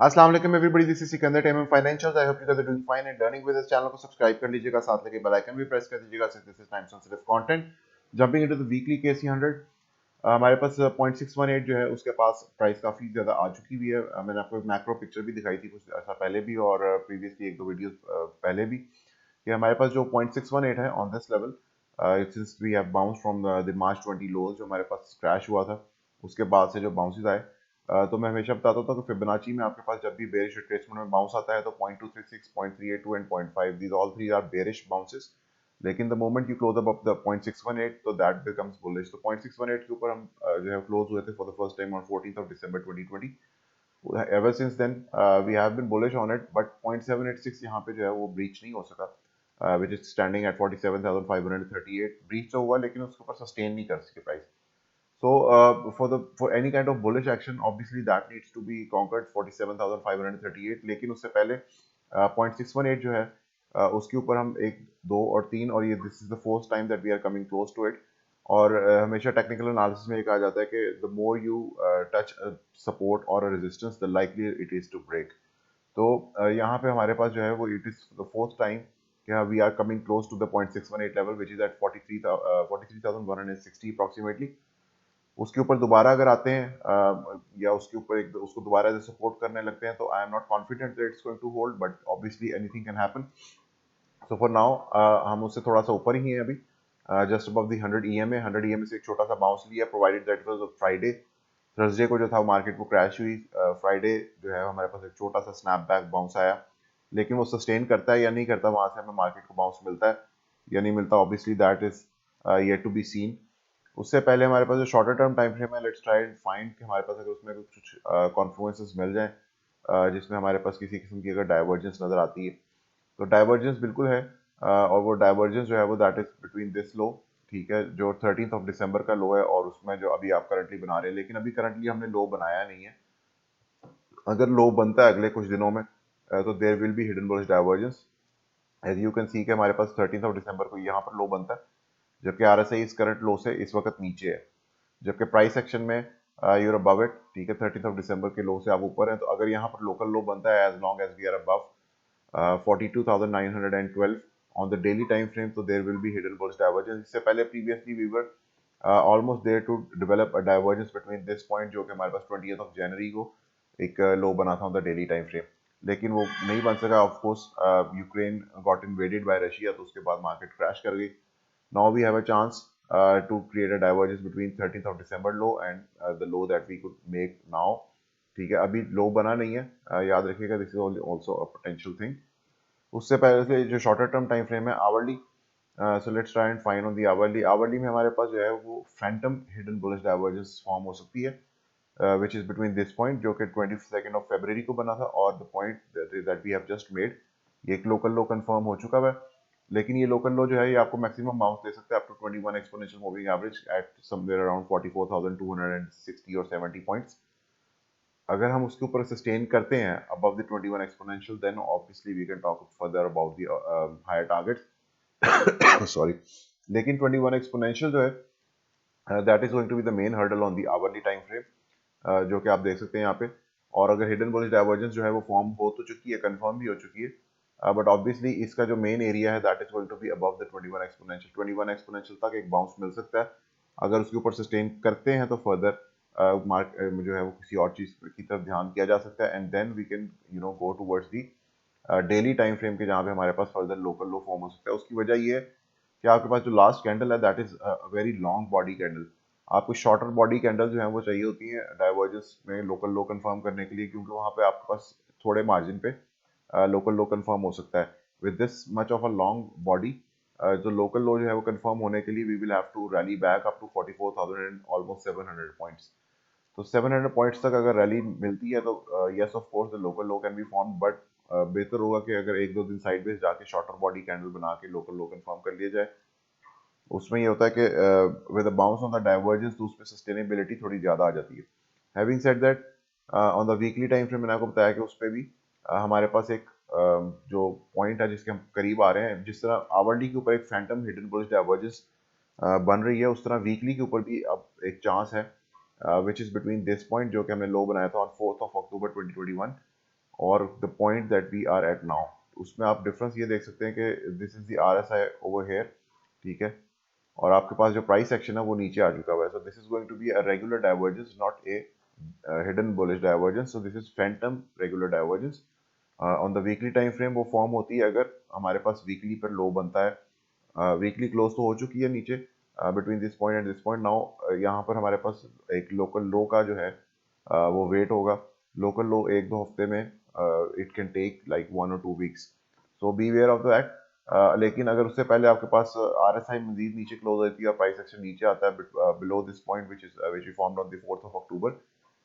अस्सलाम वालेकुम everybody, this is Sikandar time financial. I hope you guys are doing fine and learning with this. Channel को subscribe कर लीजिएगा, साथ लगे बेल आइकन भी प्रेस कर दीजिएगा since this is time sensitive content. Jumping into the weekly KC 100, हमारे पास 0.618 जो है उसके पास प्राइस काफ़ी ज़्यादा आ चुकी हुई है। मैंने आपको एक मैक्रो पिक्चर भी दिखाई थी कुछ ऐसा पहले भी, और प्रीवियसली एक दो वीडियोस पहले भी, कि हमारे पास जो 0.618 है on this level, since we have bounce from the March 20 lows जो हमारे पास क्रैश हुआ था, उसके बाद से जो बाउंसेस आए, तो मैं हमेशा बताता था कि फिबोनाची में आपके पास जब भी बेरिश रिट्रेसमेंट में बाउंस आता है तो 0.236, 0.382 and 0.5, these all three are bearish bounces. लेकिन the moment you close up the 0.618 तो दैट बिकम्स बुलिश। तो 0.618 के ऊपर हम जो है क्लोज हुए थे for the first time on 14th of December 2020। Ever since then we have been bullish on it, but 0.786 यहाँ पे जो है वो ब्रीच नहीं हो सका, which is standing at 47,538। Breach तो हुआ लेकिन उसके ऊपर सस्टेन नहीं कर सके price. So for any kind of bullish action, obviously that needs to be conquered 47,538। लेकिन उससे पहले 0.618 जो है उसके ऊपर हम एक दो और तीन, और ये this is the fourth time that we are coming close to it. और हमेशा टेक्निकल एनालिसिस में ये कहा जाता है कि the more you touch support और resistance the likely it is to break. तो यहाँ पे हमारे पास जो है वो it is the fourth time कि we are coming close to the 0.618 level which is at 43,160 approximately. उसके ऊपर दोबारा अगर आते हैं या उसके ऊपर एक उसको दोबारा से सपोर्ट करने लगते हैं, तो I am not confident that it's going to hold, but obviously anything can happen. So for now हम उससे थोड़ा सा ऊपर ही हैं अभी, just above the 100 EMA। 100 EMA से एक छोटा सा बाउंस लिया, provided that it was Friday. Thursday को जो था मार्केट को क्रैश हुई, फ्राइडे जो है हमारे पास एक छोटा सा स्नैप बैक बाउंस आया, लेकिन वो सस्टेन करता है या नहीं करता, वहां से हमें मार्केट को बाउंस मिलता है या नहीं मिलता, obviously that is yet to be seen. उससे पहले हमारे पास जो शॉर्टर टर्म टाइम फ्रेम है, लेट्स ट्राई एंड फाइंड कि हमारे पास अगर उसमें कुछ कॉन्फ्लुएंसेस मिल जाए जिसमें हमारे पास किसी किस्म की अगर डाइवर्जेंस नजर आती है, तो डाइवर्जेंस बिल्कुल है। और वो डाइवर्जेंस जो है वो that is between this low, ठीक है, जो 13th ऑफ दिसंबर का लो है, और उसमें जो अभी आप करंटली बना रहे हैं, लेकिन अभी करंटली हमने लो बनाया नहीं है। अगर लो बनता है अगले कुछ दिनों में, तो there will be hidden bullish divergence. As you can see कि हमारे पास 13th ऑफ दिसंबर को यहाँ पर लो बनता है, जबकि आरएसआई इस करंट लो से इस वक्त नीचे है, जबकि प्राइस एक्शन में यूर अबव इट, ठीक है, 13th ऑफ दिसंबर के लो से आप ऊपर हैं। तो अगर यहाँ पर लोकल लो बनता है, as long as we are above 42,912 on the daily time frame, तो there will be hidden bullish divergence. इससे पहले previously we were almost there to develop a divergence between this point, जो कि हमारे पास 20th of January को एक लो बना था on the daily time frame, लेकिन वो नहीं बन सका। Of course Ukraine got invaded bye Russia, तो उसके बाद मार्केट क्रैश कर गई। Now we have a chance to create a divergence between 13th of December low and the low that we could make now। ठीक है, अभी लो बना नहीं है, याद रखिएगा, this is also a potential thing. उससे पहले से जो शॉर्टर टर्म टाइम फ्रेम है hourly, so let's try and find on the hourly. Hourly में हमारे पास जो है वो phantom hidden bullish divergence form हो सकती है, which is between this point जो कि 22nd ऑफ February को बना था, और the point that we have just made, ये एक लोकल लो कंफर्म हो चुका है। लेकिन ये लोकल लो जो है ये आपको मैक्सिमम बाउंस दे सकता है up to 21 exponential moving average at somewhere around 44,260 और 70 पॉइंट्स। अगर हम उसके ऊपर सस्टेन करते हैं above the 21 exponential, then obviously we can talk further about the higher targets. Sorry. लेकिन 21 एक्सपोनेंशियल जो है that is going to be the main hurdle on the hourly time frame, जो कि आप देख सकते हैं यहाँ पे। और अगर हिडन बुलिश डाइवर्जेंस जो है वो फॉर्म हो तो चुकी है, कंफर्म भी हो चुकी है, बट ऑब्वियसली इसका जो मेन एरिया है that is going to be above the 21 exponential. 21 exponential तक एक बाउंस मिल सकता है। अगर उसके ऊपर सस्टेन करते हैं तो फर्दर मार्क जो है वो किसी और चीज की तरफ ध्यान किया जा सकता है, and then we can go towards the daily time frame के, जहाँ पे हमारे पास फर्दर लोकल लो फॉर्म हो सकता है। उसकी वजह ये है कि आपके पास जो लास्ट कैंडल है that is very long body candle. आपको शॉर्टर बॉडी कैंडल जो है वो चाहिए होती है डाइवर्जेंस में लोकल लो कंफर्म करने के लिए, क्योंकि वहाँ पे आपके पास थोड़े मार्जिन पे लोकल लो कंफर्म हो सकता है। With this much of a long body, जो लोकल लो जो है वो कंफर्म होने के लिए we will have to rally back up to 44,000 and almost 700 points. तो 700 पॉइंट्स तक अगर रैली मिलती है तो yes of course the local low can be form, but बेहतर होगा कि अगर एक दो दिन साइडवेज जाके शॉर्टर बॉडी कैंडल बना के लोकल लो कंफर्म कर लिया जाए। उसमें ये होता है कि with a bounce on the divergence तो उसमें सस्टेनेबिलिटी थोड़ी ज़्यादा आ जाती है। Having said that, on the weekly time frame मैंने आपको बताया कि उस पर भी हमारे पास एक जो पॉइंट है जिसके हम करीब आ रहे हैं, जिस तरह आवरली के ऊपर एक फैंटम हिडन बुलिश डाइवर्जेंस बन रही है, उस तरह वीकली के ऊपर भी अब एक चांस है which is between this point जो कि हमने लो बनाया था ऑन 4th of October 2021, और the point that we are at now, उसमें आप डिफरेंस ये देख सकते हैं कि this is the RSI over here, ठीक है, और आपके पास जो प्राइस एक्शन है वो नीचे आ चुका हुआ है। So this is going to be a regular divergence, not a hidden bullish divergence. So this is phantom regular divergence. On the weekly time frame वो फॉर्म होती है अगर हमारे पास वीकली पर लो बनता है। वीकली क्लोज तो हो चुकी है नीचे between this point and this point. Now यहाँ पर हमारे पास एक लोकल लो का जो है वो वेट होगा। लोकल लो एक दो हफ्ते में it can take like 1 or 2 weeks, so beware of that. लेकिन अगर उससे पहले आपके पास RSI मजीद नीचे क्लोज होती है और प्राइस एक्शन नीचे आता है below this point which we formed on the 4th of October,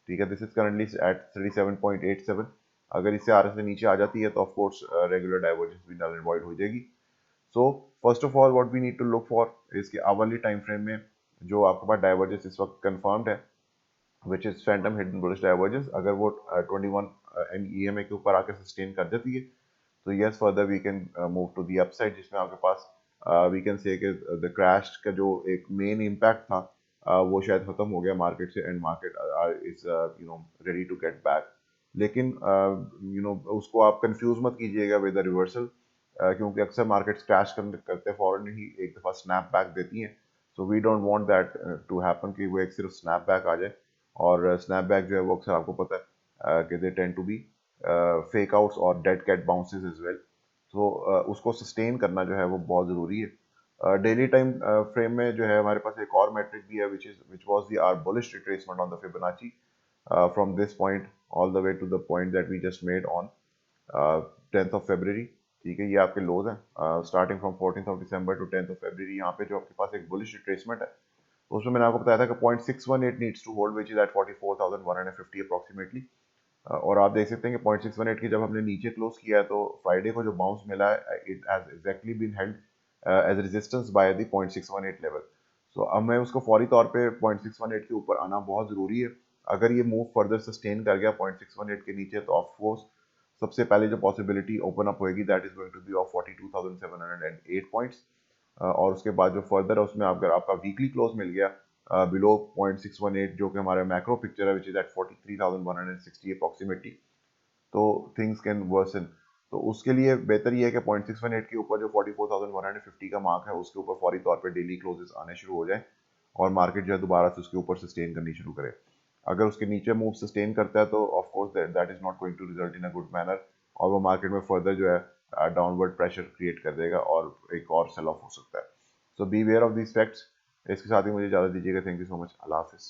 ठीक है, दिस इज करंटली एट 37.87। अगर इससे RSI नीचे आ जाती है तो ऑफ कोर्स रेगुलर डाइवर्जेंस भी नल एंड वॉइड हो जाएगी। So first of all what we need to look for इसके आवरली टाइम फ्रेम में जो आपके पास डाइवर्जेंस इस वक्त कंफर्म्ड है which is phantom hidden bullish divergence, अगर वो 21 EMA के ऊपर आकर सस्टेन कर देती है तो yes further we can move to the upside, जिसमें आपके पास we can say the crash का जो एक मेन इम्पैक्ट था वो शायद खत्म हो गया मार्केट से and market is you know ready to get back. लेकिन यू नो उसको आप कंफ्यूज मत कीजिएगा विद द रिवर्सल, क्योंकि अक्सर मार्केट्स क्रैश करते फौरन ही एक दफ़ा स्नैप बैक देती हैं। So we don't want that to happen कि वो एक सिर्फ स्नैप बैक आ जाए, और स्नैप बैक जो है वो अक्सर आपको पता है कि they tend to be fakeouts और dead cat bounces as well. तो उसको सस्टेन करना जो है वो बहुत ज़रूरी है। डेली टाइम फ्रेम में जो है हमारे पास एक और मैट्रिक भी है which was the are bullish retracement on the Fibonacci from this point all the way to the point that we just made on 10th of February, ठीक है, ये आपके लोज हैं starting from 14th of December to 10th of February। यहाँ पे जो आपके पास एक बुलिश रिट्रेसमेंट है उसमें मैंने आपको बताया था कि 0.618 needs to hold which is at 44,150 approximately. और आप देख सकते हैं कि 0.618 की जब हमने नीचे क्लोज किया है तो फ्राइडे को जो बाउंस मिला है it has exactly been held as resistance by the 0.618 level. So अब मैं उसको फौरी तौर पे 0.618 के ऊपर आना बहुत ज़रूरी है। अगर ये मूव फर्दर सस्टेन कर गया 0.618 के नीचे तो ऑफ कोर्स सबसे पहले जो पॉसिबिलिटी ओपन अप होएगी that is going to be of 42,708 points, और उसके बाद जो फर्दर है उसमें अगर आपका वीकली क्लोज मिल गया बिलो 0.618 जो कि हमारे मैक्रो पिक्चर है विच इज एट 43,160 अप्रॉक्सीमेटली, तो थिंग्स कैन वर्सन। तो उसके लिए बेहतर ये है कि 0.618 के ऊपर जो 44,150 का मार्क है उसके ऊपर फौरी तौर पे डेली क्लोजेस आने शुरू हो जाए और मार्केट जो है दोबारा से उसके ऊपर सस्टेन करनी शुरू करे। अगर उसके नीचे मूव सस्टेन करता है तो of course that is not going to result in a good manner, और वो मार्केट में फर्दर जो है डाउनवर्ड प्रेशर क्रिएट कर देगा और एक और सेल ऑफ हो सकता है। So beware of these facts. इसके साथ ही मुझे इजाजत दीजिएगा। Thank you so much. Allah हाफिज़।